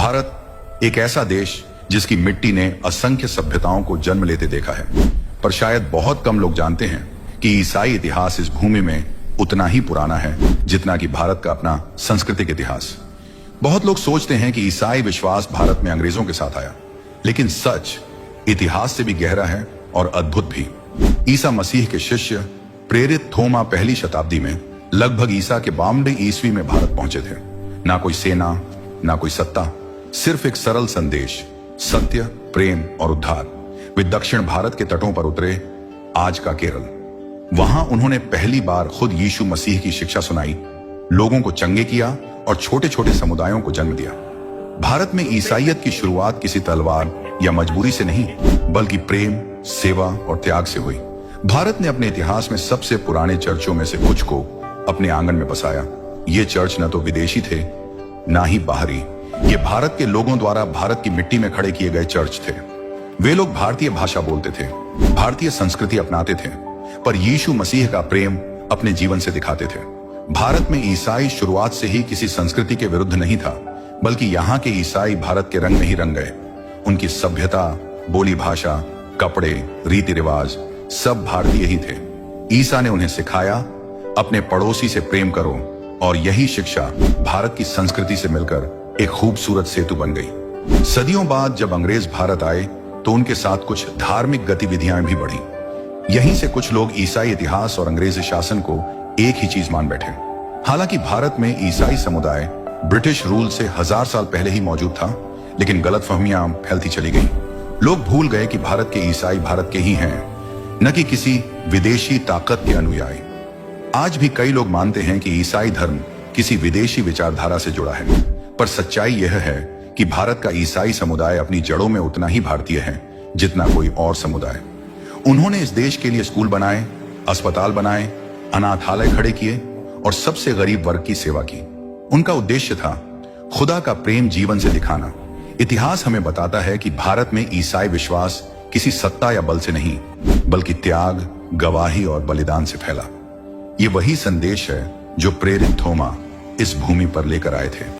भारत एक ऐसा देश जिसकी मिट्टी ने असंख्य सभ्यताओं को जन्म लेते देखा है, पर शायद बहुत कम लोग जानते हैं कि ईसाई इतिहास इस भूमि में उतना ही पुराना है जितना कि भारत का अपना सांस्कृतिक इतिहास। बहुत लोग सोचते हैं कि ईसाई विश्वास भारत में अंग्रेजों के साथ आया, लेकिन सच इतिहास से भी गहरा है और अद्भुत भी। ईसा मसीह के शिष्य प्रेरित थोमा पहली शताब्दी में लगभग ईसा के 52 ईस्वी में भारत पहुंचे थे। ना कोई सेना, ना कोई सत्ता, सिर्फ एक सरल संदेश, सत्य, प्रेम और उद्धार। वे दक्षिण भारत के तटों पर उतरे, आज का केरल। वहां उन्होंने पहली बार खुद यीशु मसीह की शिक्षा सुनाई, लोगों को चंगे किया और छोटे छोटे समुदायों को जन्म दिया। भारत में ईसाईयत की शुरुआत किसी तलवार या मजबूरी से नहीं, बल्कि प्रेम, सेवा और त्याग से हुई। भारत ने अपने इतिहास में सबसे पुराने चर्चों में से कुछ को अपने आंगन में बसाया। ये चर्च न तो विदेशी थे, ना ही बाहरी। ये भारत के लोगों द्वारा भारत की मिट्टी में खड़े किए गए चर्च थे। वे लोग भारतीय भाषा बोलते थे, भारतीय संस्कृति अपनाते थे, पर यीशु मसीह का प्रेम अपने जीवन से दिखाते थे। भारत में ईसाई शुरुआत से ही किसी संस्कृति के विरुद्ध नहीं था, बल्कि यहाँ के ईसाई भारत के रंग में ही रंग गए। उनकी सभ्यता, बोली भाषा, कपड़े, रीति रिवाज सब भारतीय ही थे। ईसा ने उन्हें सिखाया, अपने पड़ोसी से प्रेम करो, और यही शिक्षा भारत की संस्कृति से मिलकर एक खूबसूरत सेतु बन गई। सदियों बाद जब अंग्रेज भारत आए तो उनके साथ कुछ धार्मिक गतिविधियां भी बढ़ी। यहीं से कुछ लोग ईसाई इतिहास और अंग्रेजी शासन को एक ही चीज मान बैठे। हालांकि भारत में ईसाई समुदाय ब्रिटिश रूल से 1000 साल पहले ही मौजूद था, लेकिन गलतफहमियां फैलती चली गई। लोग भूल गए कि भारत के ईसाई भारत के ही हैं, न कि किसी विदेशी ताकत के अनुयायी। आज भी कई लोग मानते हैं कि ईसाई धर्म किसी विदेशी विचारधारा से जुड़ा है, पर सच्चाई यह है कि भारत का ईसाई समुदाय अपनी जड़ों में उतना ही भारतीय है जितना कोई और समुदाय। उन्होंने इस देश के लिए स्कूल बनाए, अस्पताल बनाए, अनाथालय खड़े किए और सबसे गरीब वर्ग की सेवा की। उनका उद्देश्य था खुदा का प्रेम जीवन से दिखाना। इतिहास हमें बताता है कि भारत में ईसाई विश्वास किसी सत्ता या बल से नहीं, बल्कि त्याग, गवाही और बलिदान से फैला। ये वही संदेश है जो प्रेरित थोमा इस भूमि पर लेकर आए थे।